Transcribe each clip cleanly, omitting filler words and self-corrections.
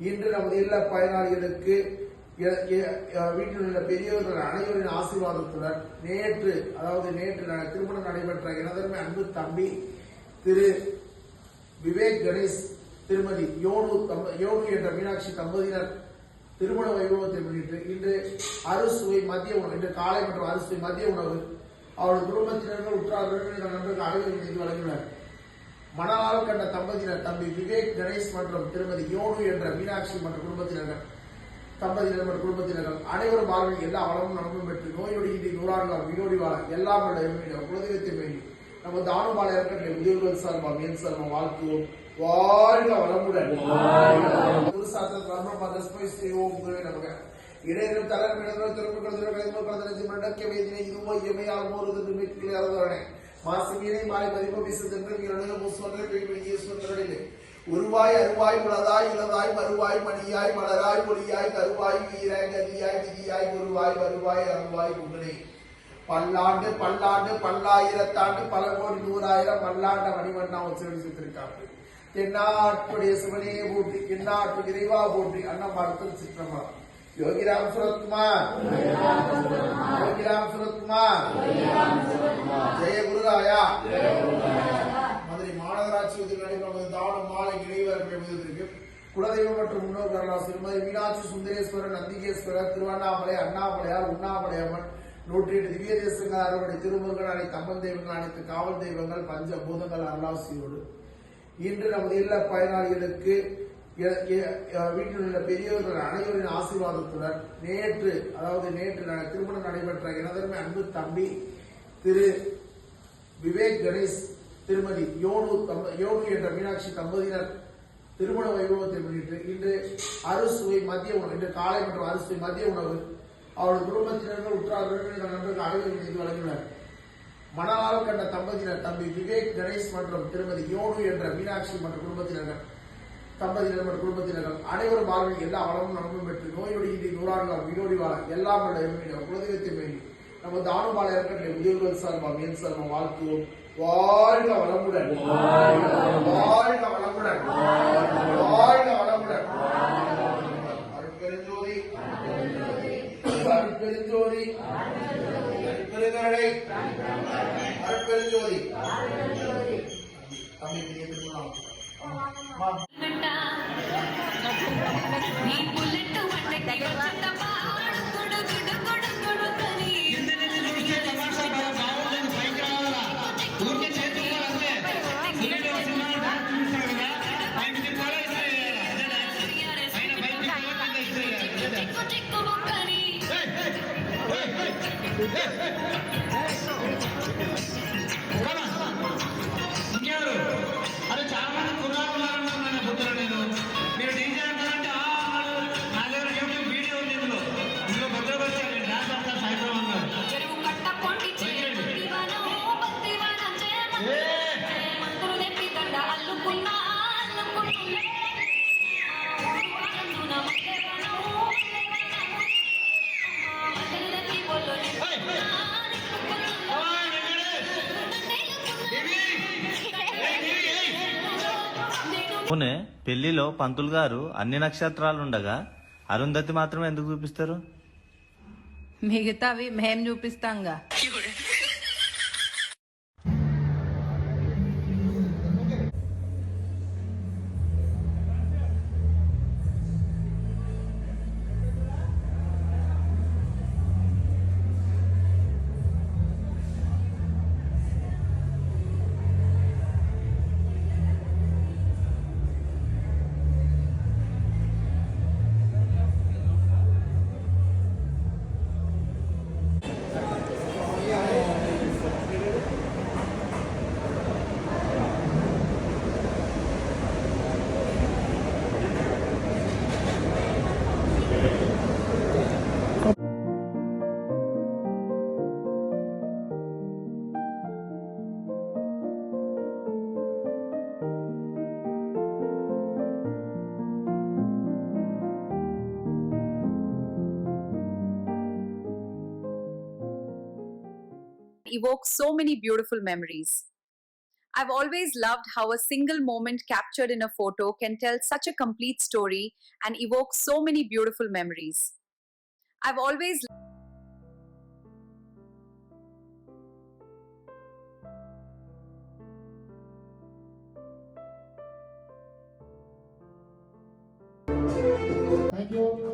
இன்று நமது இல்ல பயனாளிகளுக்கு வீட்டில் உள்ள பெரியவர்கள் அனைவரின் ஆசீர்வாதத்துடன் நேற்று திருமணம் நடைபெற்ற எனதருமை அன்பு தம்பி திரு விவேக் கணேஷ் திருமதி யோனு என்ற மீனாட்சி தம்பதியினர் திருமண வைபவத்தை முன்னிட்டு இன்று அறுசுவை மதிய உணவு, இன்று காலை மற்றும் அறுசுவை மதிய உணவு அவரது குடும்பத்தினர்கள் உற்றார் நண்பர்கள் அனைவரும் வழங்கினர். மணவாள் கண்ட தம்பதியினர் தம்பி விவேக் கணேஷ் மற்றும் திருமதி யோனு என்ற மீனாட்சி மற்றும் குடும்பத்தினர்கள் அனைவரும் வாழ்வில் எல்லா வளமும் நலமும் பெற்று நோயொடி நூறாண்டுகள் வீடோடி வாழ எல்லாம் குலதெய்வத்தை வேண்டி நம்ம தானுபால இருக்கிற உதவிகள் சார்பாக மேல் சார்பாக வாழ்த்துவோம். வாழ்க வளமுடன். இடையிலும் தளர் மிளங்கள் திரும்ப கலந்து மண்டக்க வேதினை இதுவோ எமையால் மோறுது மீட்களை அளந்தவனே மாசுமீனை மாலை மதிப்பு வீசுகின்ற உருவாய் அருவாய் உளதாய் இளதாய் மறுவாய் மணியாய் மலராய் ஒளியாய் கருவாய் வீராய் கதியாய் விதியாய் குருவாய் வருவாய் அருவாய் குங்கனே பல்லாண்டு பல்லாண்டு பல்லாயிரத்தாண்டு பல கோடி நூறாயிரம் பல்லாண்ட மணிவண்ணா உச்சரித்திருக்காங்க. தென்னாட்டுடைய சிவனே போற்றி, எந்நாட்டு இறைவா போற்றி. அண்ணன் மருத்துவ சிற்றமா யோகிராம் சுரத்குமார், யோகிராம் சுரத்குமார், ஜெய குருராயா. மதுரை மாநகராட்சி உதவி தானம் மாலை இணைவதற்கு குலதெய்வம் மற்றும் முன்னோர்கள் திருமதி மீனாட்சி சுந்தரேஸ்வரர், நந்திகேஸ்வரர், திருவண்ணாமலை, அண்ணாமலையார், உண்ணாமலையம்மன், 108 திவ்ய தேசங்கள், அறுபடை திருமுருகன், அனைத்து அம்மன் தெய்வங்கள், அனைத்து காவல் தெய்வங்கள், பஞ்ச பூதங்கள் அருளாசியோடு இன்று நமது இல்ல பயனாளிகளுக்கு வீட்டில் உள்ள பெரியவர்கள் அனைவரின் ஆசீர்வாதத்துடன் நேற்று திருமணம் நடைபெற்ற எனதருமை அன்பு தம்பி திரு விவேக் கணேஷ், திருமதி யோனு என்ற மீனாட்சி தம்பதியினர் திருமண வைபவத்தை முன்னிட்டு இன்று அறுசுவை மதிய உணவு, இன்று காலை மற்றும் அறுசுவை மதிய உணவு அவரது குடும்பத்தினர்கள் உற்றார் உறவினர்கள் நண்பர்கள் அனைவரும் செய்து வழங்கினர். மணவாளம் கண்ட தம்பதியினர் தம்பி விவேக் கணேஷ் மற்றும் திருமதி யோனு என்ற மீனாட்சி மற்றும் குடும்பத்தினர்கள் அனைவரும் வாழ்வில் எல்லா வளமும் நலமும் பெற்று நோயொடி இன்றி நூறாண்டு வீடோடி வாழ எல்லாம் குலதெய்வத்தை வேண்டி நம்ம தானுபால இருக்கிற உதவிகள் சார்பாக மேல் சார்பாக வாழ்த்துவோம். வாழ்க வளமுடன், வாழ்க வளமுடன், வாழ்க வளமுடன். அருட்பெருஞ்சோதி, அருட்பெருஞ்சோதி, அருட்பெருங்கருணை, அருட்பெருஞ்சோதி. தம்பி திருமணம் అరే చాలా మంది కుర్రాలు ఉన్నారన్న పొద్దున నేను మీరు డీజే అంటారంటే నా దగ్గర యూట్యూబ్ వీడియో ఉంది ఇందులో భద్రపరిచారు డాన్స్ అంతా సాయంత్రం అన్నారు. అవునే పెళ్లిలో పంతులు గారు అన్ని నక్షత్రాలుండగా అరుంధతి మాత్రమే ఎందుకు చూపిస్తారు? మిగతావి మేం చూపిస్తాంగా. Evokes so many beautiful memories. I've always loved how a single moment captured in a photo can tell such a complete story and evoke so many beautiful memories. I've always Thank you.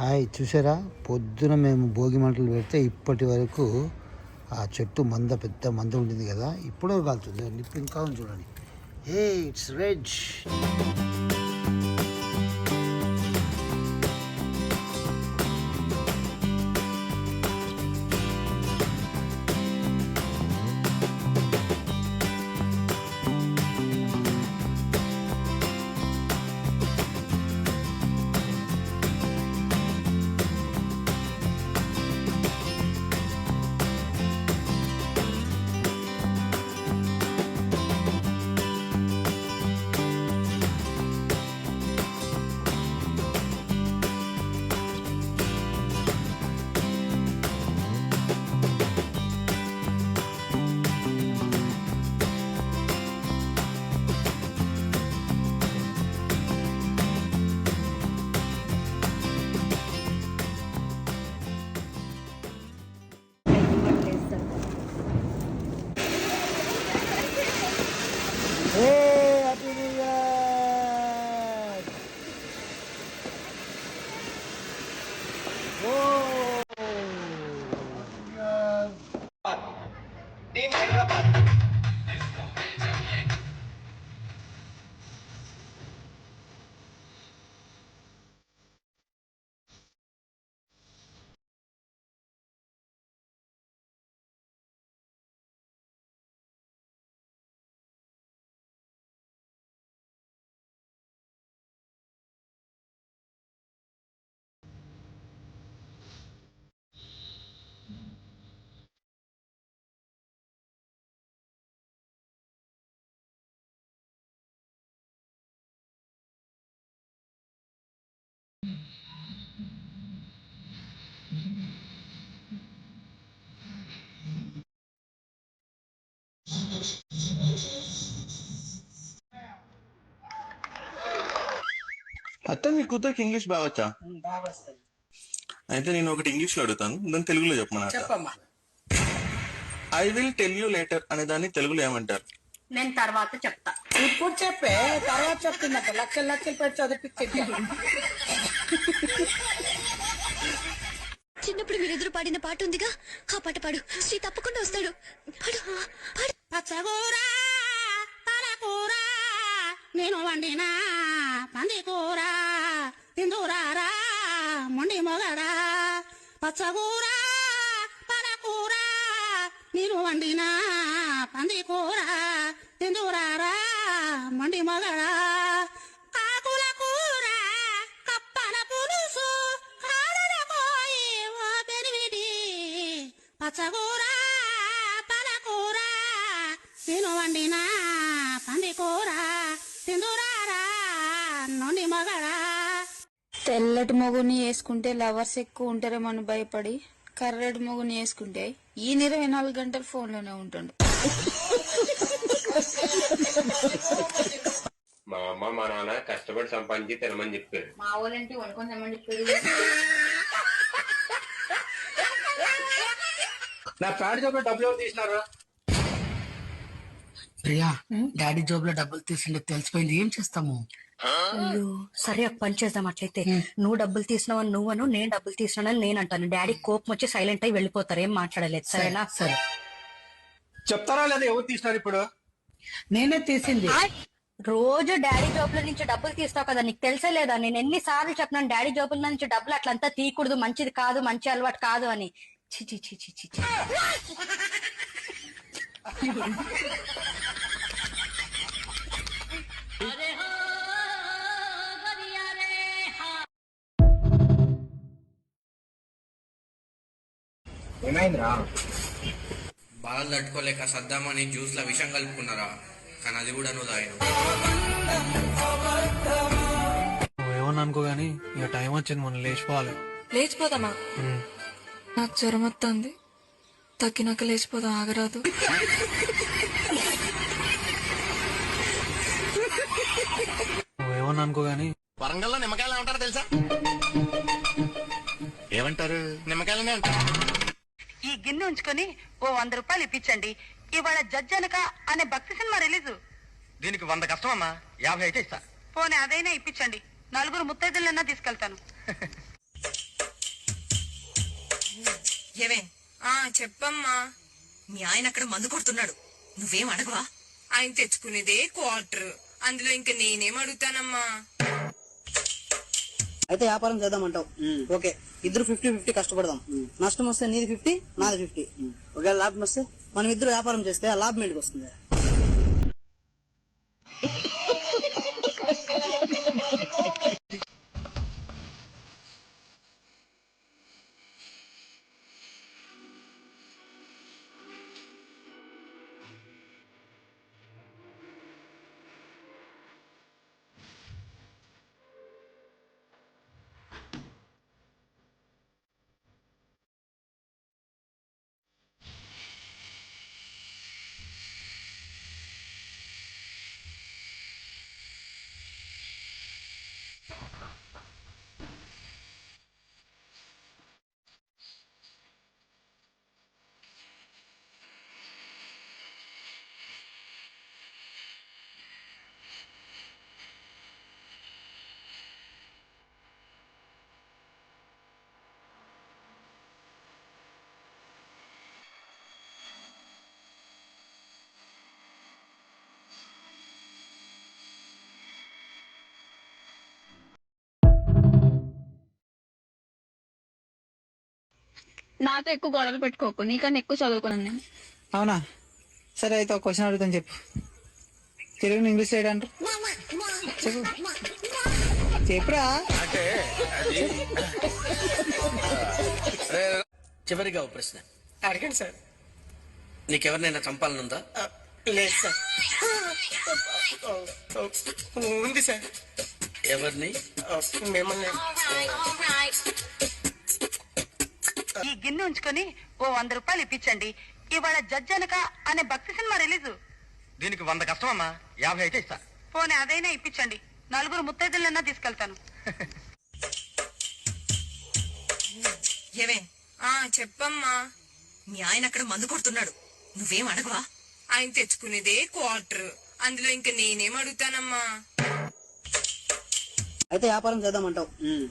Hi, చూసారా పొద్దున మేము భోగి మంటలు పెడితే ఇప్పటి వరకు ఆ చెట్టు పెద్ద మంద ఉండింది కదా, ఇప్పుడే కాలుతుంది. నిప్పు ఇంకా ఉంది చూడండి. హే, ఇట్స్ రెడ్. అత్త, మీ కూతురికి ఇంగ్లీష్ బాగా వచ్చా? అయితే నేను ఒకటి ఇంగ్లీష్ లో అడుగుతాను, దాన్ని తెలుగులో చెప్పమన్నా. I will tell you later అనే దాన్ని తెలుగులో ఏమంటారు? నేను తర్వాత చెప్తా. ఇప్పుడు చెప్పే, తర్వాత చెప్తున్నట్టు లక్షలు లక్షలు పెట్టి చదివిపించింది. చిన్నప్పుడు మీరెదురు పాడిన పాట ఉందిగా, ఆ పాట పాడు. శ్రీ తప్పకుండా వస్తాడు. పాడు పాడు. పచ్చగూర పాలకూర నేను వండినా పంది కూర తిందురారా మొండి మొగడా. పచ్చగూర పాలకూర నేను వండినా పంది కూర తిందురారా మొండి మొగడా. ఆకుల కూర కప్పన పులుసు కాడల పోయి ఓ పెరివిడి. పచ్చగూర పాలకూర నేను వండినా పంది కూర తిందురారా నొండి మగడా. తెల్లటి మొగుని వేసుకుంటే లవర్స్ ఎక్కువ ఉంటారేమని భయపడి కర్రెటి మొగుని వేసుకుంటే ఈయన 24 గంటలు ఫోన్లోనే ఉంటుండు. మా అమ్మ మా నాన్న కష్టపడి సంపాదించి తినమని చెప్పారు. మా వాళ్ళంటే వండుకొని తెమ్మని చెప్పారు. నా ప్యాంట్ జాబ్ లో డబ్బులు ఎవరు తీసినారు? ప్రియా, డాడీ జాబ్ లో డబ్బులు తీసిండే తెలిసిపోయింది, ఏం చేస్తాము? అయ్యో, సరే ఒక పని చేద్దాం. అట్లయితే నువ్వు డబ్బులు తీసినావని నువ్వను, నేను డబ్బులు తీసినానని నేను అంటాను. డాడీ కోపం వచ్చి సైలెంట్ అయి వెళ్ళిపోతారు, ఏం మాట్లాడలేదు. సరేనా? సరే. చెప్తారా లేదా ఎవరు తీసినారు? ఇప్పుడు నేనే తీసింది. రోజు డాడీ జాబుల నుంచి డబ్బులు తీస్తావు కదా, నీకు తెలిసే లేదా? నేను ఎన్నిసార్లు చెప్పినాను డాడీ జాబుల నుంచి డబ్బులు అట్లంతా తీయకూడదు, మంచిది కాదు, మంచి అలవాటు కాదు అని. చిచి చిచి చిచి. ఏమైందిరా? బాగా తట్టుకోలేక సద్దామని జ్యూస్ లో విషం కలుపుకున్నారా, కానీ అది కూడా నువ్వు తాగిన. నువ్వేమన్నా అనుకో గానీ ఇక టైం వచ్చింది, మనం లేచిపోవాలి. లేచిపోదామా? నాకు జ్వరం వస్తుంది, తగ్గినాక లేచిపోదాం, ఆగరాదు. నువ్వేమన్నా అనుకో గానీ వరంగల్లో నిమ్మకాయలు ఏమంటారు తెలుసా? ఏమంటారు? నిమ్మకాయలనే అంటారు. ఈ గిన్నె ఉంచుకొని ఓ 100 రూపాయలు ఇప్పించండి. ఇవాళ జడ్జనక అనే భక్తి సినిమా రిలీజు. దీనికి 100 కష్టమమ్మా, 50 అయితే ఇస్తా. పోనీ అదైనా ఇప్పించండి, 4 ముత్తైదులన్నా తీసుకెళ్తాను. చెప్పమ్మా. మీ ఆయన అక్కడ మందు కొడుతున్నాడు, నువ్వేం అడగవా? ఆయన తెచ్చుకునేదే క్వార్టర్, అందులో ఇంకా నేనేం అడుగుతానమ్మా. అయితే వ్యాపారం చేద్దామంటావు. ఓకే, ఇద్దరు 50-50 కష్టపడదాం. నష్టం వస్తే నీది 50, నాది 50. ఒకవేళ లాభం వస్తే మనం ఇద్దరు వ్యాపారం చేస్తే ఆ లాభం ఇంటికి వస్తుంది. నాతో ఎక్కువ గొడవలు పెట్టుకోకు, నీకన్నా ఎక్కువ చదువుకున్నాను నేను. అవునా? సరే, అయితే ఒక క్వశ్చన్ అడుగుతాను, చెప్పు. తెలుగుని ఇంగ్లీష్ చేయడానికి చెప్పు. చెప్పురా. చివరిగా ఓ ప్రశ్న అడగండి సార్. నీకెవరినైనా చంపాలనుందా? లేదు సార్. ఉంది సార్. ఎవరిని? మిమ్మల్ని. ఈ గిన్నె ఉంచుకొని ఓ 100 రూపాయలు ఇప్పించండి. ఇవాళ జడ్జనక అనే భక్తి సినిమా రిలీజు. దీనికి 100 కష్టమమ్మా, 50 అయితే ఇస్తా. పోనీ అదైనా ఇప్పించండి, 4 ముత్తైదులన్నా తీసుకెళ్తాను. ఏమే? చెప్పమ్మా. మీ ఆయన అక్కడ మందు కొడుతున్నాడు, నువ్వేం అడగవా? ఆయన తెచ్చుకునేదే క్వార్టర్, అందులో ఇంకా నేనేం అడుగుతానమ్మా. అయితే వ్యాపారం చేద్దామంటావు.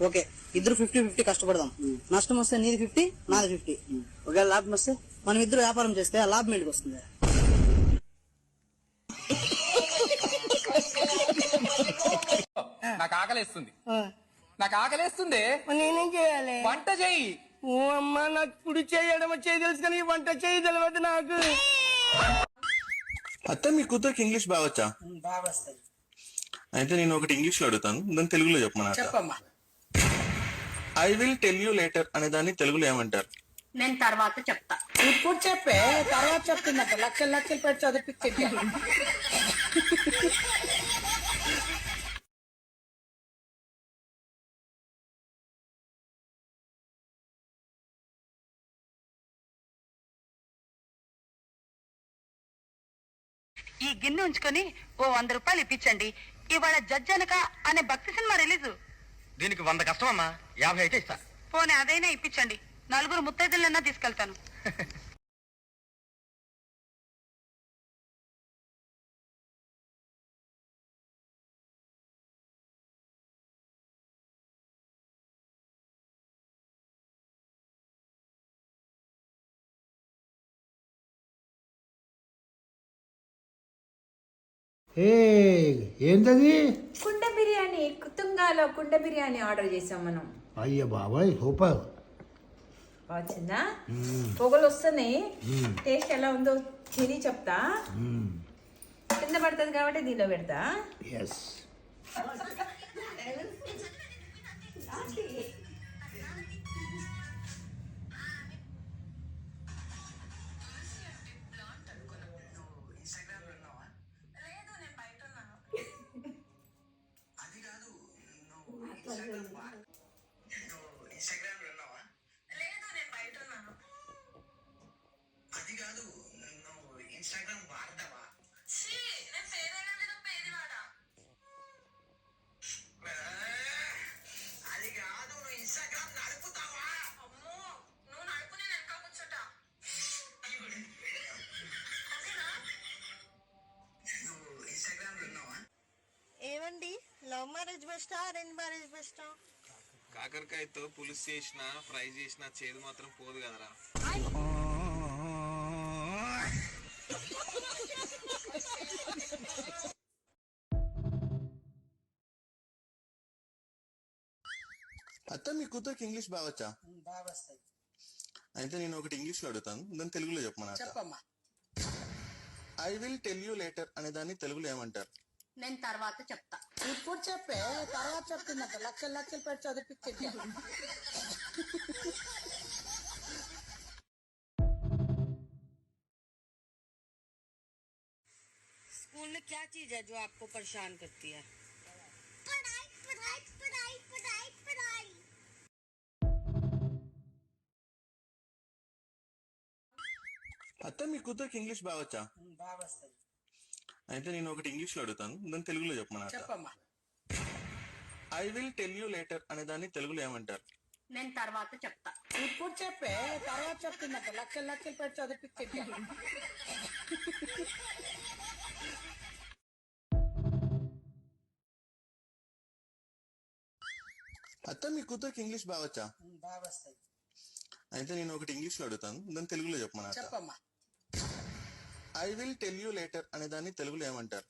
ఓకే, ఇద్దరు 50-50 కష్టపడదాం. నష్టం వస్తే నీది 50, నాది 50. ఒకవేళ లాభం వస్తే మనం ఇద్దరు వ్యాపారం చేస్తే ఆ లాభం ఇంటికి వస్తుంది. నాకు ఆకలేస్తుంది. నేనేం చేయాలి? వంట చెయ్యి. ఓ అమ్మా, నాకు ఇప్పుడు చేయడం తెలుసు కానీ వంట చేయి తెలియదు నాకు. అత్త మీ కూతురికి ఇంగ్లీష్ బాగొచ్చా? బాగా వస్తుంది. అయితే నేను ఒకటి ఇంగ్లీష్ లో అడుగుతాను, దాన్ని తెలుగులో చెప్పమన్నా. చెప్పమ్మా. I will tell you later అనే దాన్ని తెలుగులో ఏమంటారు? నేను తర్వాత చెప్తా. ఇప్పుడు చెప్పే, తర్వాత చెప్తున్నట్టు లక్షలు పెట్టి చదివిపించింది. ఈ గిన్నె ఉంచుకొని ఓ 100 రూపాయలు ఇప్పించండి. ఇవాళ జడ్జనక అనే భక్తి సినిమా రిలీజు. దీనికి 100 కష్టమమ్మా, 50 అయితే ఇస్తా. పోనీ అదైనా ఇప్పించండి, 4 ముత్తైదులన్నా తీసుకెళ్తాను. ఏంటది? కుండ బిర్యానీ, తుంగాలో కుండ బిర్యానీ ఆర్డర్ చేసాం మనం. అయ్య బాబాయ్, సూపర్. వచ్చిందా? పొగలు వస్తున్నాయి. టేస్ట్ ఎలా ఉందో తిని చెప్తా. కింద పడుతుంది కాబట్టి దీనిలో పెడతా. ఎస్. ఏమండి, లవ్ మ్యారేజ్ బెస్టా, అరేంజ్ మ్యారేజ్ బెస్టా? కాకరకాయతో పులుసు చేసిన, ఫ్రై చేసిన చేదు మాత్రం పోదు కదరా. అత్త మీ కూతురికి ఇంగ్లీష్ బాగా వచ్చా? బాగా వస్తాయి. అయితే నేను ఒకటి ఇంగ్లీష్ లో అడుగుతాను, దాన్ని తెలుగులో చెప్పమన్నా. చెప్పమ్మా. I will tell you later అనే దాన్ని తెలుగులో ఏమంటారు? నేను తర్వాత చెప్తా. ఇప్పుడు చెప్పే, తర్వాత చెప్తుందంట. లక్షలు లక్షలు పెట్టి చదివిపించే. स्कूल में क्या चीज है जो आपको परेशान करती है? पढ़ाई पढ़ाई पढ़ाई पढ़ाई पढ़ाई। అత్త మీ కూతురికి ఇంగ్లీష్ బాగా వచ్చా? బాగా వస్తాయి. అయితే నేను ఒకటి ఇంగ్లీష్ లో అడుగుతాను, దాన్ని తెలుగులో చెప్పమన్నా. చెప్పమ్మా. I will tell you later అనే దాన్ని తెలుగులో ఏమంటారు? నేను తర్వాత చెప్తా. ఇప్పుడు చెప్పే, తర్వాత చెప్తుందంట. లక్షలు లక్షలు పెట్టి చదివిపించే. అత్త మీ కూతురికి ఇంగ్లీష్ బాగా వచ్చా? బాగా వస్తాయి. అయితే నేను ఒకటి ఇంగ్లీష్ లో అడుగుతాను, దాన్ని తెలుగులో చెప్పమన్నా. చెప్పమ్మా. I will tell you later అనే దాన్ని తెలుగులో ఏమంటారు?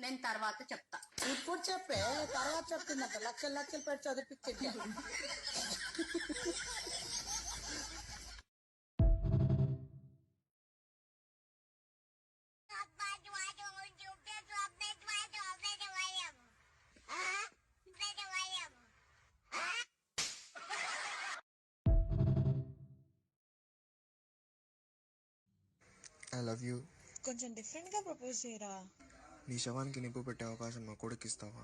నేను తర్వాత చెప్తా. ఇప్పుడు చెప్పే, తర్వాత చెప్తుందంట. లక్షలు లక్షలు పెట్టి చదివిపించే. I love you. కొంచెం డిఫరెంట్ గా ప్రపోజ్ చేయరా. నీ శవానికి నిప్పు పెట్టే అవకాశం మా కొడుకు ఇస్తావా?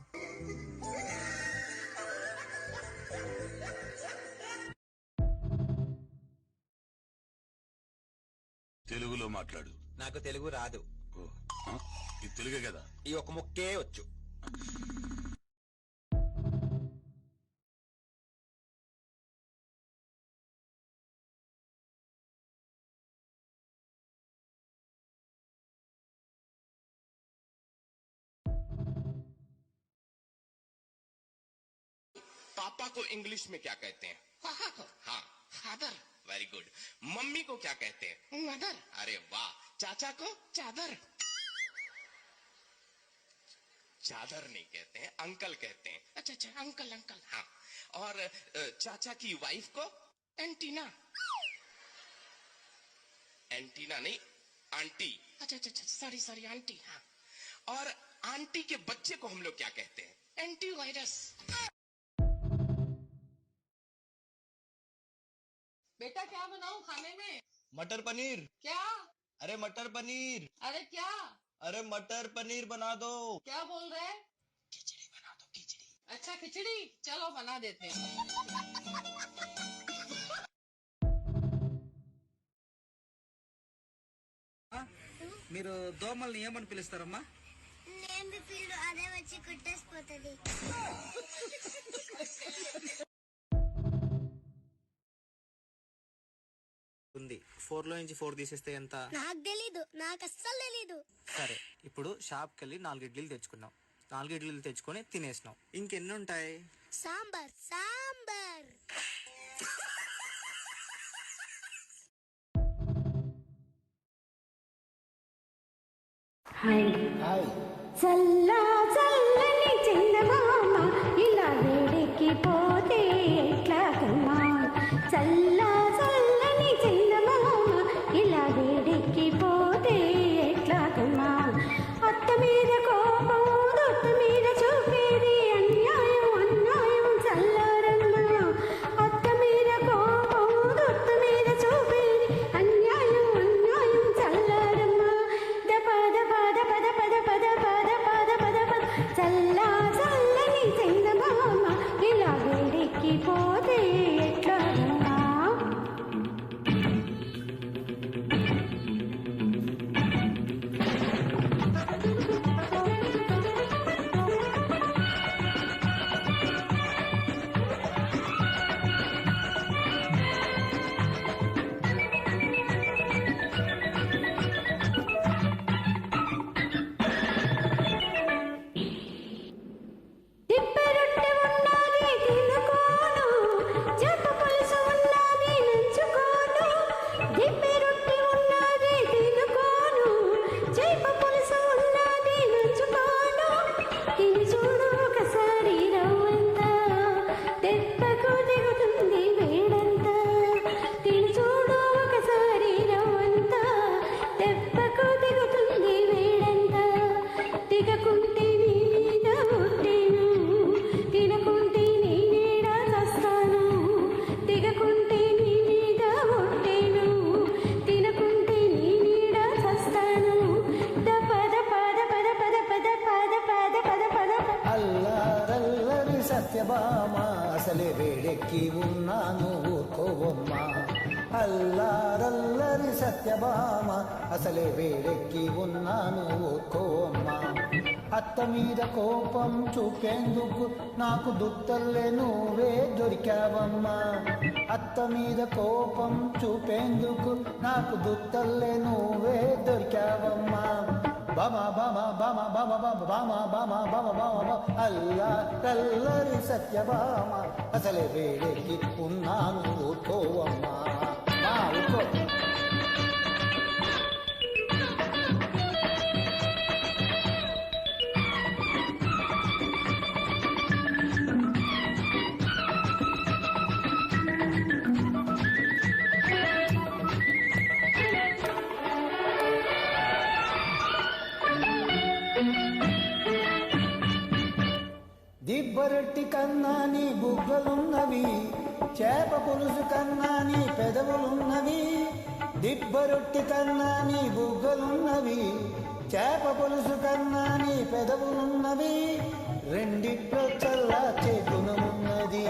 తెలుగులో మాట్లాడు. నాకు తెలుగు రాదు. ఇది తెలుగే కదా? ఈ ఒక ముక్కే వచ్చు. पापा को इंग्लिश में क्या कहते हैं? पापा को? हाँ, फादर. Very good. मम्मी को क्या कहते हैं? मदर. अरे वाह. चाचा को? चादर. चादर नहीं कहते हैं, अंकल कहते हैं. अच्छा अच्छा, अंकल अंकल. हाँ. और चाचा की वाइफ को? एंटीना. एंटीना नहीं, आंटी. अच्छा अच्छा अच्छा, सॉरी सॉरी, आंटी. हाँ. और आंटी के बच्चे को हम लोग क्या कहते हैं? एंटीवायरस. बेटा क्या बनाऊं खाने में? मटर पनीर. क्या? अरे मटर पनीर. अरे क्या? अरे मटर पनीर बना दो. क्या बोल रहे हैं? खिचड़ी बना दो, खिचड़ी. अच्छा खिचड़ी, चलो बना देते हैं. మీరు దోమల్ని ఏమని పిలుస్తారమ్మా? నేను పిల్లు అదే వచ్చి కుట్టేసిపోతుంది. ఉంది. 4 లో నుంచి 4 తీసేస్తే ఎంత? నాకు తెలీదు, నాకు అస్సలు తెలీదు. సరే, ఇప్పుడు షాప్కి వెళ్ళి 4 ఇడ్లీలు తెచ్చుకున్నాం. 4 ఇడ్లీలు తెచ్చుకొని తినేసినాం. ఇంకెన్ని ఉంటాయి? సాంబార్ సాంబార్. చల్లా చల్లని చందమామ ఇలా వేడికి పోతే ఎట్లాగమ్మా. చల్లా చల్లని చందమామ ఇలా వేడికి పోతే ఎట్లాగమ్మా. అత్త మీద కోపం దొట్ట మీద చూపేది అన్యాయం అన్యాయం చల్లారమ్మా. అత్త మీద కోపం దొట్ట మీద చూపేది అన్యాయం అన్యాయం చల్లారమ్మా. దప దప దప దప దప దప దప దప దప చల్లా చల్ల తెప్పకు దిగుతుంది వేడంతా తిని చూడు ఒకసారి రవ్వంతా తెప్పకు దిగుతుంది వేడంతా దిగకుంటే నీ మీద ఒట్టేను తినకుంటే నీ నీడ చస్తాను దిగకుంటే నీ మీద ఒట్టేను తినకుంటే నీ నీడ చస్తాను పద పద పద పద పద పద పద పద పద అల్లారల్లరి సత్యభామ అసలే వేడెక్కి ఉన్నాను ఊరుకోవమ్మ అల్లారల్లరి సత్యభామ అసలే వేడెక్కి ఉన్నాను ఊరుకోవమ్మ అత్త మీద కోపం చూపేందుకు నాకు దుత్తల్లే నువ్వే దొరికావమ్మా అత్త మీద కోపం చూపేందుకు నాకు దుత్తల్లే నువ్వే దొరికావమ్మా బమ బమ బమ బమ బమ బమ బమ బమ బమ అల్లా కల్లరి సత్యభామ అసలే వేడెక్కి ఉన్నాను ఊరుకోవమ్మా ఊరుకో దిబ్బరొట్టి కన్నా నీ బుగ్గలున్నవి చేప పులుసు కన్నా నీ పెదవులున్నవి దిబ్బరొట్టి కన్నా నీ బుగ్గలున్నవి చేప పులుసు కన్నా నీ పెదవులున్నవి రెండిట్లో చల్లార్చే గుణమున్నది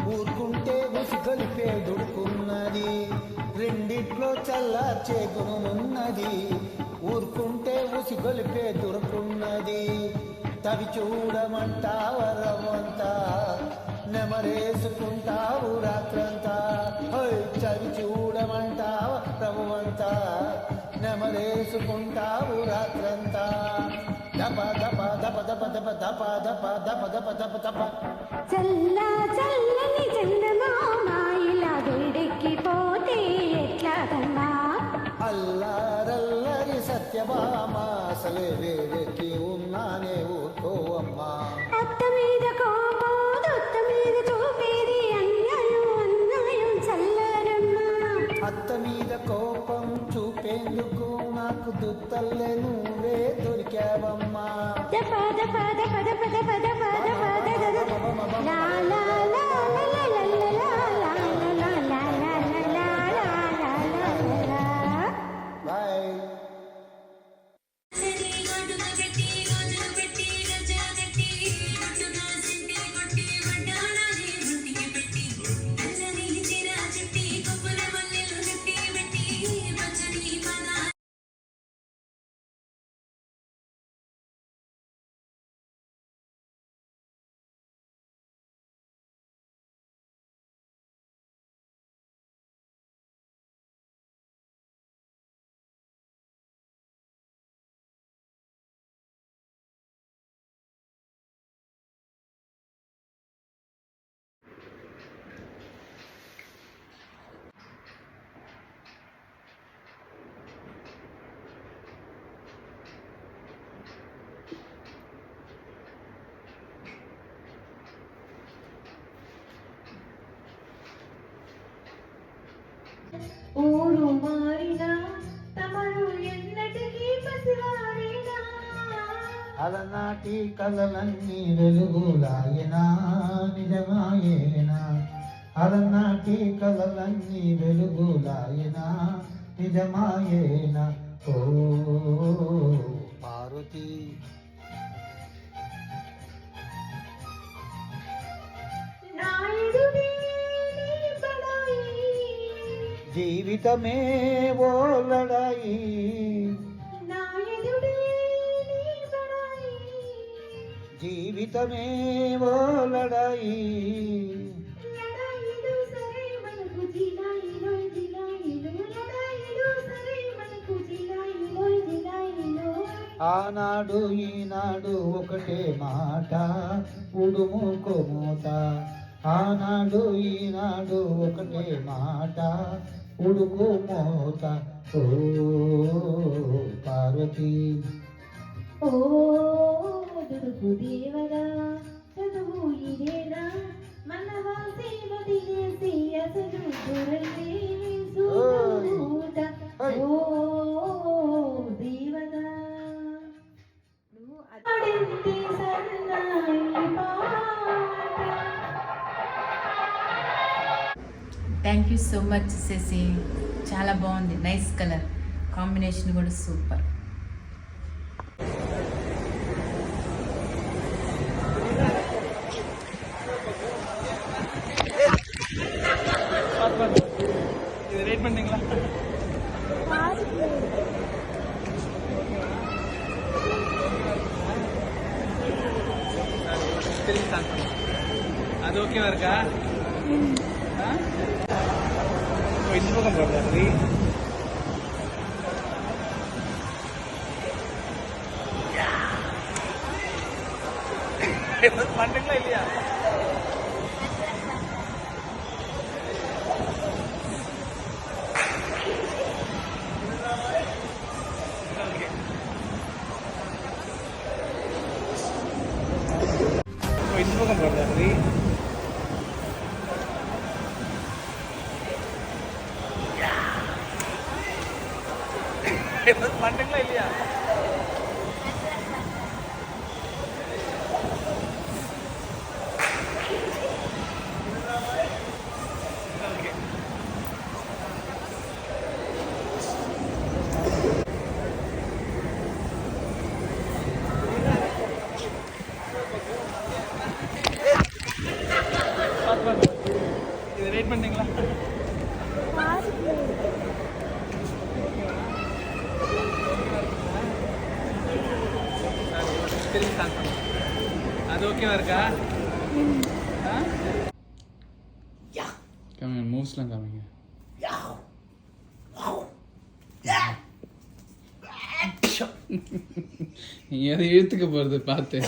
ఊరుకుంటే ఉసి కలిపే దుడుకున్నది రెండిట్లో చల్లార్చే గుణమున్నది ఊరుకుంటే ఉసి కలిపే దుడుకున్నది తవి చూడమంటావ రవ్వంతా నెమరేసుకుంటావు రాత్రంతా చవి చూడమంటావ రవ్వంతా నెమరేసుకుంటావు రాత్రంతా దప దప దప దప దప దప దప దప దప దప దప చల్లా చల్లని చందమామ ఇలా వేడెక్కిపోతే ఎట్లాగమ్మా అల్లారల్లరి సత్యభామ అసలే వేడెక్కి ఉన్నానే ఊరుకోవమ్మా అత్త మీద కోపం దొత్త మీద చూపేది అన్యాయం అన్యాయం చల్లారమ్మా అత్త మీద కోపం చూపేందుకు నాకు దుత్తల్లే నువ్వే దొరికావమ్మా దప దప దప దప దప దప దప లా లా లా లా లా లా లా లా లా లా లా బాయ్ ఊరు మారినా తమరు ఎన్నటికీ పసివారినా అలనాటి కలలన్నీ వెలుగులాయనా నిజమాయేనా అలనాటి కలలన్నీ వెలుగులాయనా నిజమాయేనా ఓ పార్వతి జీవితమే ఓ లడాయి జీవితమే ఓ లడాయి ఆనాడు ఈనాడు ఒకటే మాట ఉడుముకో మోత ఆనాడు ఈనాడు ఒకటే మాట ఉడుకు మోత ఓ పార్వతి ఓ దుడుకు దేవరా చదువు ఇదేనా మన thank you so much Shashi, చాలా బాగుంది, నైస్ కలర్ కాంబినేషన్ కూడా సూపర్. அது ஓகேவா இருக்கா? இந்த பக்கம் போடுறது பண்றீங்களா இல்லையா? இந்த பக்கம் போடுறது பண்றீங்களா இல்லையா? இது ரேட் பண்ணீங்களா? அது ஓகேவா இருக்கா? காமிங்க, மூவ்ஸ்லாம் காமிங்க. நீ அதை இழுத்துக்க போறது பார்த்து.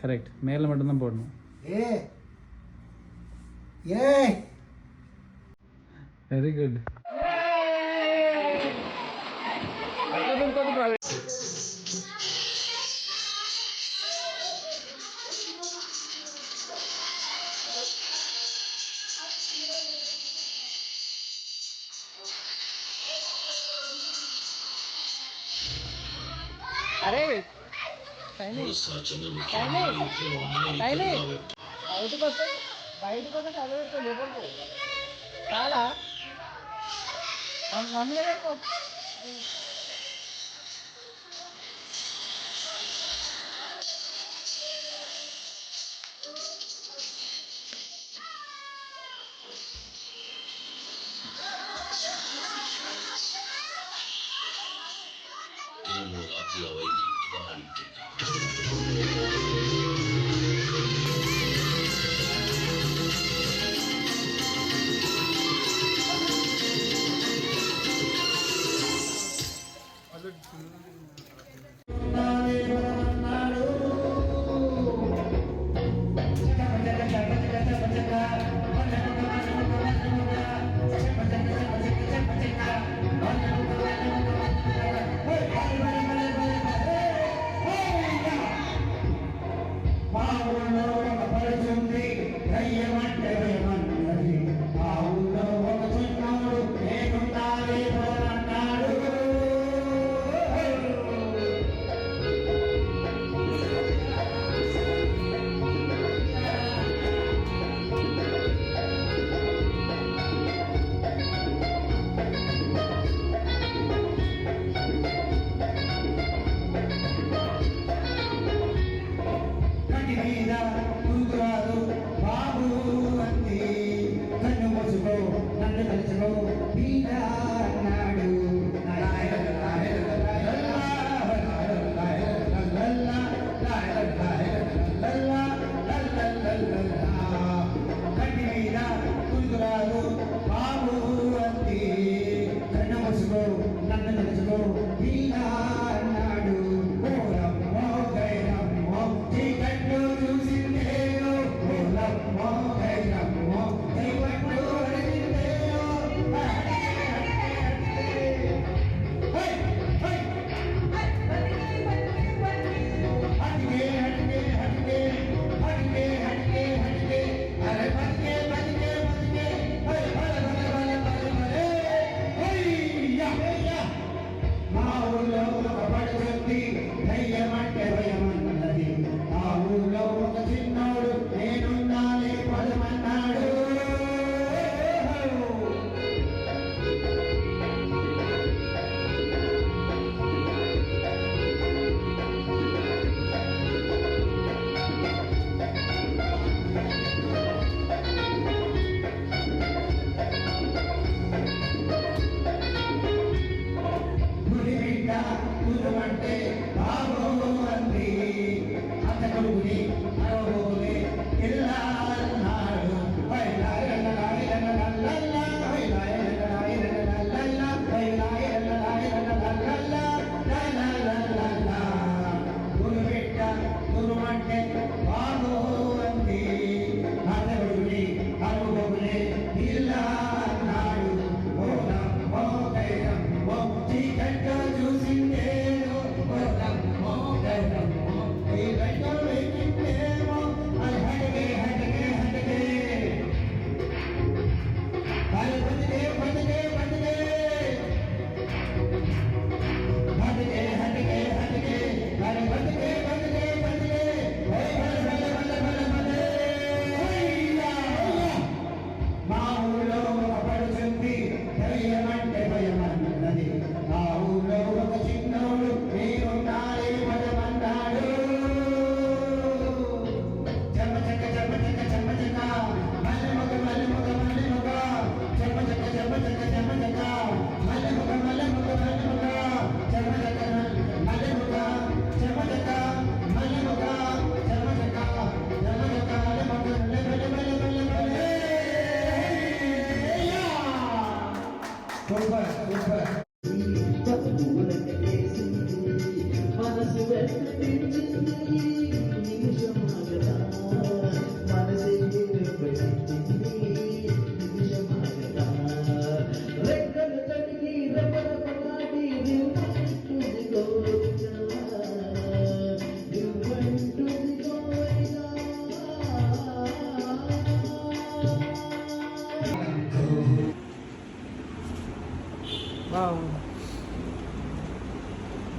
கரெக்ட், மேலே மட்டும்தான் போடணும். Very good. అరే బయటకు వస్తే చదివేసుకో లోపలికి చాలా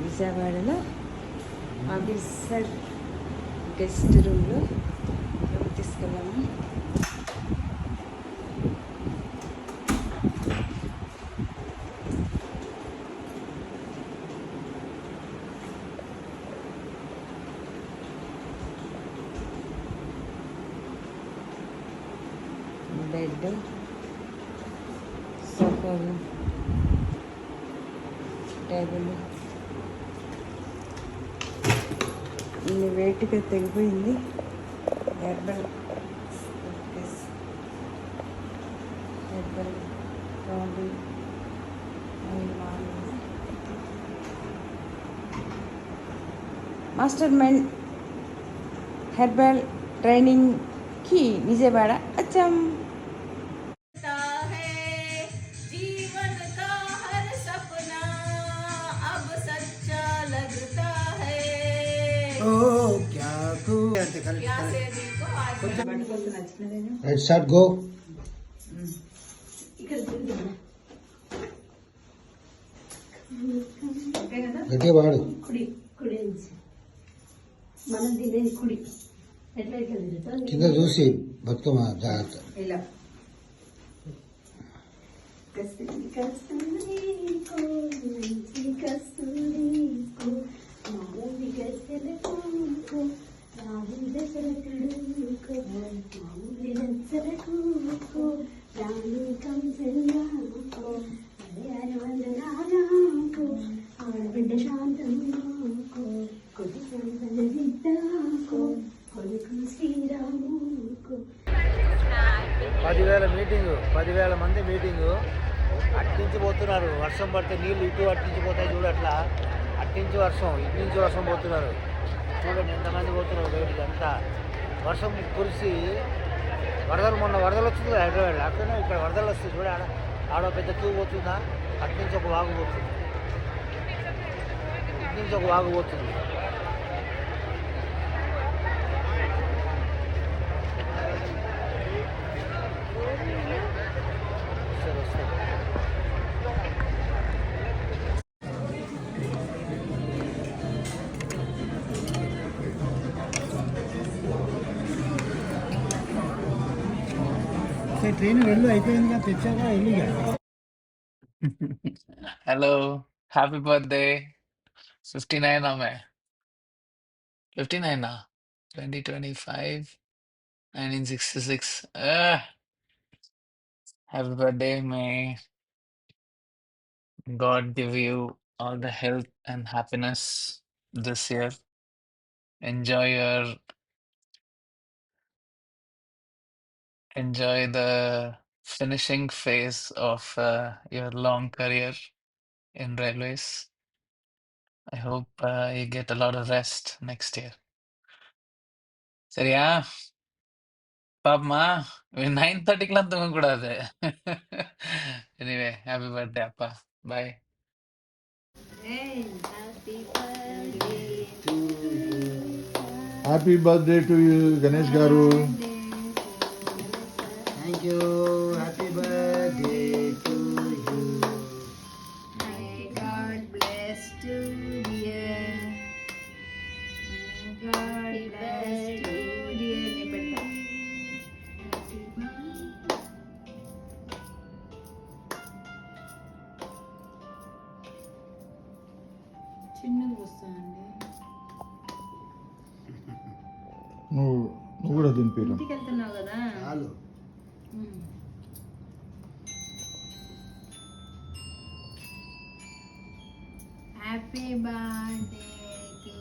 విజయవాడలో అభిసర్ గెస్ట్ రూమ్లో తీసుకెళ్ళాము. బెడ్, సోఫాలు, టేబుల్. ఇన్ని వేటిగా తెగిపోయింది. Herbal body master mind herbal ట్రైనింగ్కి విజయవాడ వచ్చాం. जीवन का हर सपना अब सच्चा लगता है. क्या से दिल को आज రైట్ స్టార్ట్ గో. గట్టిగా వాడు. కుడి కుడి నుంచి మనం తినేది కుడి. ఎట్లా ఎట్లా తిరుగుతుంది కింద చూసి బతుకమ్మ జాగ్రత్త. ఇలా కస్తూరి కస్తూరి కోసి కస్తూరి కో మాధవి గద్దెలకు రాహుల్ దశరథుడు మామూలి దశరకు రాణి కంసెల్లాకు హరిహర వందనాలకు ఆడబిడ్డ శాంతమ్మకు కొద్ది సంపద విద్యకు కొడుకు శ్రీరాముకు. 10,000 మీటింగు, 10,000 మంది మీటింగు. అట్నుంచి పోతున్నారు. వర్షం పడితే నీళ్ళు ఇటు అట్నుంచి పోతాయి చూడు. అట్లా అట్నుంచి వర్షం, ఇటు నుంచి వర్షం పోతున్నారు. చూడండి ఎంతమంది పోతున్నారు బయటికి. అంతా వర్షం కురిసి వరదలు, మొన్న వరదలు వచ్చింది కదా హైదరాబాద్లో. అక్కడనే ఇక్కడ వరదలు వస్తుంది చూడ. ఆడ పెద్ద తూ పోతుందా, అట్నుంచి ఒక వాగు పోతుంది, ఇటు నుంచి ఒక వాగు పోతుంది. ట్రైన్ వెళ్ళు అయిపోయిందిగా, తెచ్చాక వెళ్ళిగా. Hello, happy birthday. 59 ना मैं 59 ना 2025 1966. Happy birthday. May God give you all the health and happiness this year. Enjoy the finishing phase of your long career in railways. I hope you get a lot of rest next year. சரியா பாப்பமா 9:30க்குலாம் தூங்கக்கூடாது. Anyway happy birthday அப்பா. Bye. Happy birthday to you Ganesh garu. Thank you. Happy birthday to you. May God bless to dear. May God bless to dear. నీ పెట్ట. చిన్నది వస్తానండి. నువ్వు కూడా తినిపిరా. ఇంటికి వెళ్తున్నావు కదా. చాలు. హ్యాపీ బర్త్డే టు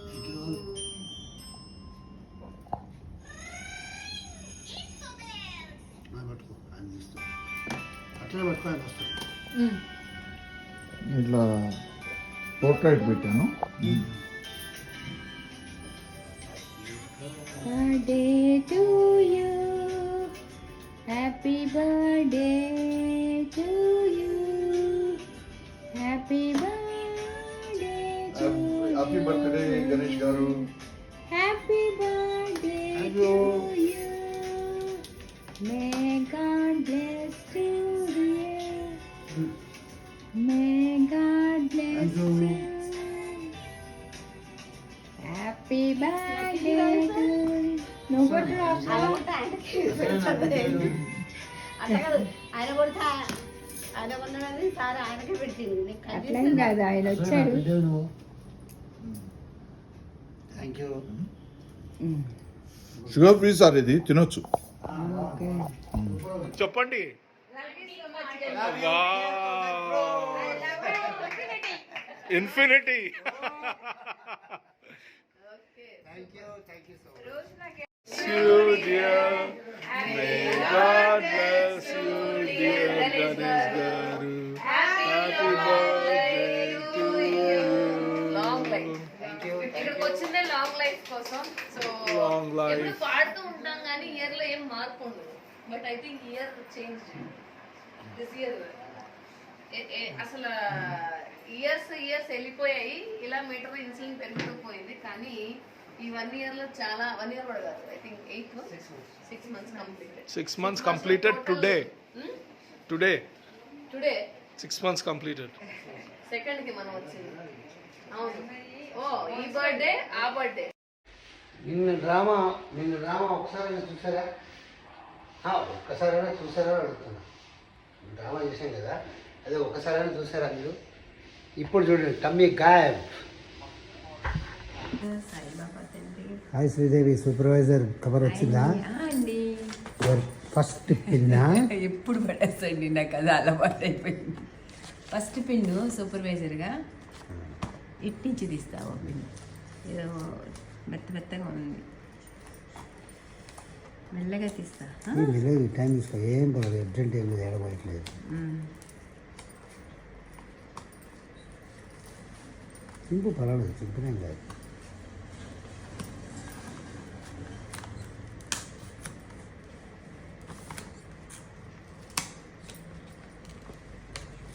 పట్టుకో, అట్లా పట్టుకోవాలి వస్తుంది. ఇట్లా పోర్ట్రైట్ పెట్టాను. Birthday to you, happy birthday to you, happy birthday to happy birthday Ganesh garu. Happy birthday to you, may God bless you dear, may God bless you, happy birthday to నువ్వు కూడా ఆయన కొడతా ఆయన కొన్నాడని సార్ ఆయనకే పెట్టింది. అట్లేం కాదు, ఆయన వచ్చాడు. Thank you. Sugar free sir, ఇది తినొచ్చు. చెప్పండి. Infinity. You dear, may God bless you dear Ganesh Garu. Happy birthday to you. Long life. ఇక్కడికి వచ్చిందే లాంగ్ లైఫ్ కోసం. So Long life. ఎప్పుడు పాడుతూ ఉంటాం కానీ ఇయర్ లో ఏం మార్పు ఉండదు. But I think year change this year. అసలు ఇయర్స్ వెళ్ళిపోయాయి. ఇలా మీటర్ ఇన్సులిన్ పెరుగుతూ పోయింది. కానీ ఈ 1 year లో చాలా 1 year కూడా కాదు, I think 6 months completed. 6 months completed today. Today. 6 months completed. Second కి మనం వచ్చింది. అవును. ఓ ఈ బర్త్డే ఆ బర్త్డే. నిన్న డ్రామా ఒకసారి చూసారా? ఒక్కసారైనా చూసారా అడుగుతున్నా. డ్రామా చూసాం కదా, అదే ఒక్కసారైనా చూసారా మీరు? ఇప్పుడు చూడండి, టమ్మీ గాయబ్. హాయ్ శ్రీదేవి, సూపర్వైజర్ కవర్ వచ్చిందా అండి? ఫస్ట్ పిన్నా ఎప్పుడు పడేసండి, నాకు అది అలవాటు అయిపోయింది. ఫస్ట్ పిన్ను సూపర్వైజర్గా ఇట్టించి తీస్తావు. పిన్ను ఏదో మెత్తగా ఉంది, మెల్లగా తీస్తా. లేదు, టైం తీసుకో, ఏం పర్వాలేదు, అర్జెంట్ ఏం లేదు, ఏడబోయట్లేదు. సింపు పర్వాలేదు, సింపులేం కాదు.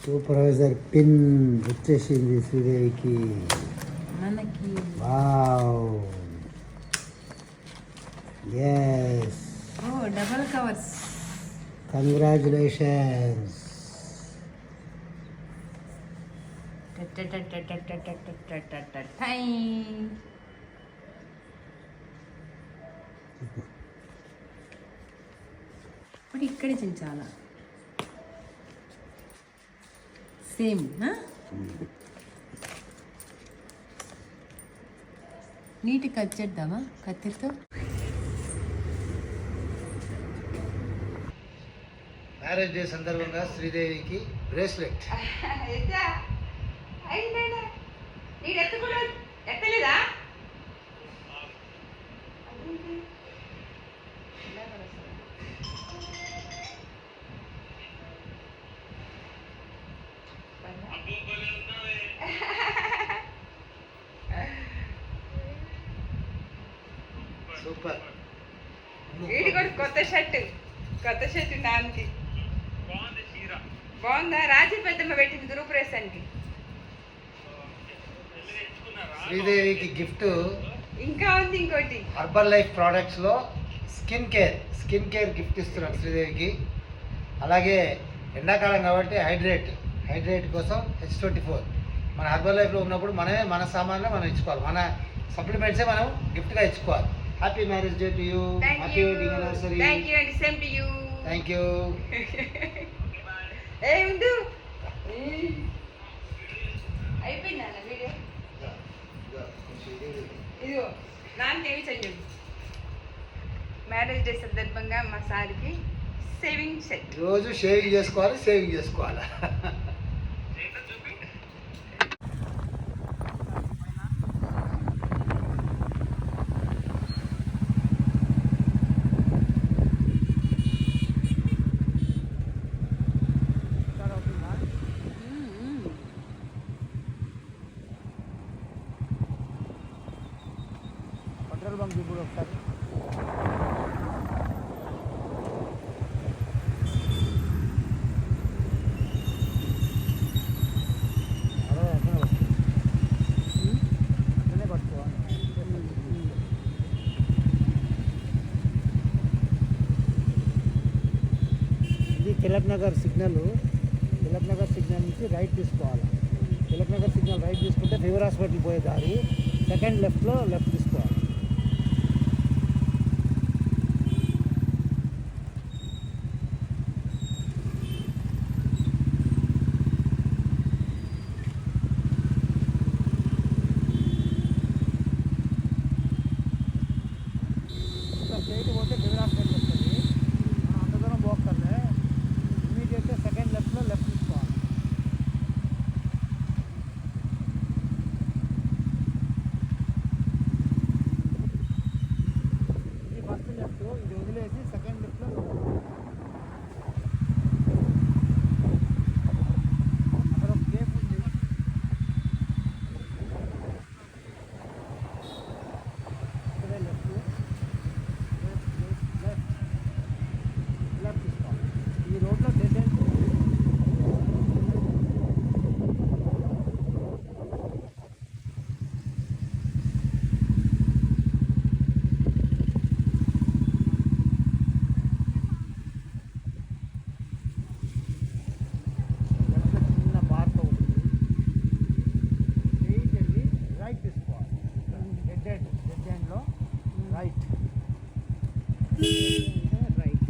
సూపర్వైజర్ పిన్ వచ్చేసింది శ్రీదేవికి మనకి. వావ్, ఎస్, ఓ డబల్ కవర్స్. కంగ్రాచులేషన్స్. ఇప్పుడు ఇక్కడే చించాలా? సేమ్ నీట్ కట్ చేద్దామా కత్తితో? మ్యారేజ్ డే సందర్భంగా శ్రీదేవికి బ్రేస్లెట్. ఎత్తలేదా? సూపర్. వీడి కూడా కొత్త షర్ట్ నాన్నకి బాగుందా? రాజీ పెద్దమ్మ పెట్టింది గృహప్రవేశానికి. శ్రీదేవికి గిఫ్ట్ ఇంకా ఉంది ఇంకోటి. హర్బల్ లైఫ్ ప్రోడక్ట్స్లో స్కిన్ కేర్ గిఫ్ట్ ఇస్తున్నాం శ్రీదేవికి. అలాగే ఎండాకాలం కాబట్టి హైడ్రేట్ కోసం H24 మన హర్బల్ లైఫ్లో ఉన్నప్పుడు మనమే మన సామాన్లు మనం ఇచ్చుకోవాలి, మన సప్లిమెంట్సే మనం గిఫ్ట్గా ఇచ్చుకోవాలి. Happy marriage day to you. Happy wedding anniversary. Thank you అండి, same to you. Thank you. ఏ ఉండు, అయిపోయింది అన్న వీడియో. ఇదిగో నాన్న ఏమి చెయ్యదు. మ్యారేజ్ డే సందర్భంగా మా సార్కి సేవింగ్ సెట్. రోజు సేవింగ్ చేసుకోవాలి. తిలక్ నగర్ సిగ్నల్ నుంచి రైట్ తీసుకోవాలి. తిలక్ నగర్ సిగ్నల్ రైట్ తీసుకుంటే ఫీవర్ హాస్పిటల్ పోయే దారి సెకండ్ లెఫ్ట్లో లెఫ్ట్ తీసుకోవాలి. స్ట్రైట్ పోతే ఫీవర్ హాస్పిటల్ వస్తుంది. మనం అంత దూరం పోక్కర్లే, ఇమీడియట్గా సెకండ్ లెఫ్ట్లో లెఫ్ట్ తీసుకోవాలి. ఇది ఫస్ట్ లెఫ్ట్, ఇది వదిలేసి సెకండ్ లెఫ్ట్లో అక్కడ ఒక గేప్ ఉంది. ఇక్కడే లెఫ్ట్ లెఫ్ట్ తీసుకోవాలి. ఈ రోడ్లో డెడ్ ఎండ్ చిన్న పార్క్ అవుతుంది. స్ట్రైట్ వెళ్ళి రైట్ తీసుకోవాలి. డెడ్ ఎండ్లో రైట్ రైట్.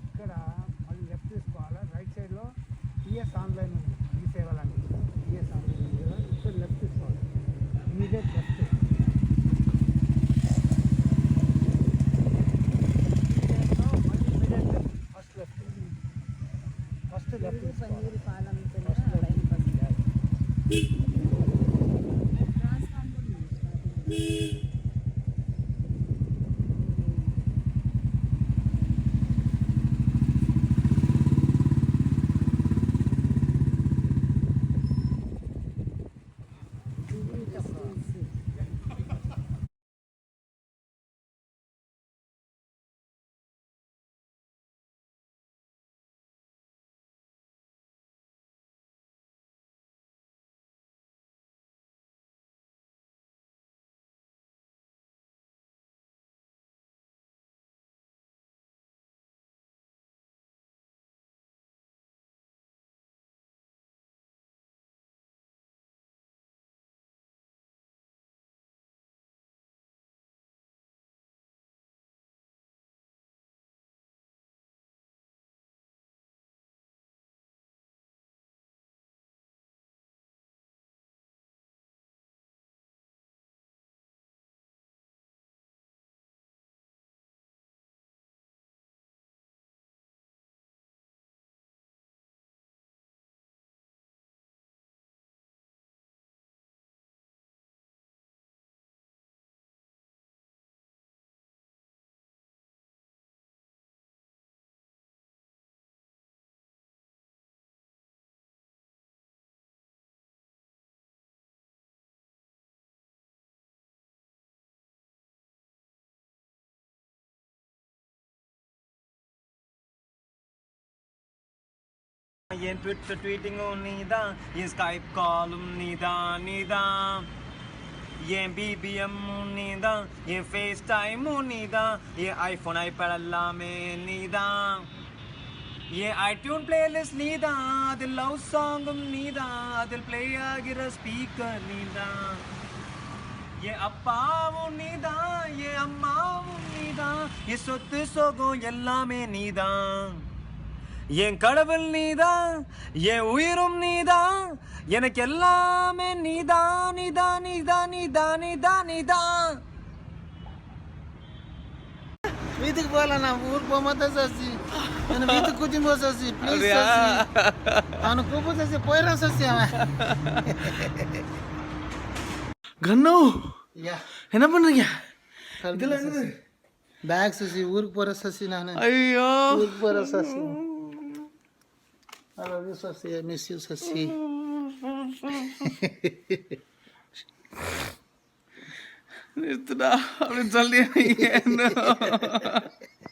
ఇక్కడ మళ్ళీ లెఫ్ట్ తీసుకోవాలి. రైట్ సైడ్లో టీఎస్ ఆన్లైన్ ఉంది, ఈ సేవలండి. టీఎస్ ఆన్లైన్ ఉంది కదా, ఇక్కడ లెఫ్ట్ తీసుకోవాలి. Immediate left. మళ్ళీ ఇమీడియట్ లెఫ్ట్. ఫస్ట్ లెఫ్ట్ తీసుకోవాలి. First left. ये ट्विटर ट्वीटिंग नीदा, ये स्काइप कॉल नीदा नीदा, ये BBM नीदा, ये फेस टाइम नीदा, ये आईफोन आईपैड अल्लाह में नीदा, ये iTunes प्लेलिस्ट नीदा, दिल लव सॉन्ग नीदा, दिल प्ले आगिर स्पीकर नीदा, ये अप्पावु नीदा, ये अम्मावु नीदा, ये सोत्तु सोगो एल्लाम में नीदा, என் கடவுள் நீதா, என் உயிரும் நீதா, எனக்கு எல்லாமே நீதா நீதா நீதா நீதா நீதா நீதா. வீட்டுக்கு போகலாம், நான் ஊருக்கு போகாம சசி என்ன வீட்டுக்கு கூட்டின்னு போ சசி, ப்ளீஸ் சசி. அவனை கூப்பிட்டு சசி, போயிடறான் சசி அவன். கண்ணு என்ன பண்றீங்க? இதெல்லாம் என்னது? பேக் சசி, ஊருக்கு போற சசி. நான் ஐயோ ஊருக்கு போற Sasi. I love you Sasi, I miss you Sasi. நிறுத்துடா அப்படின்னு சொல்லி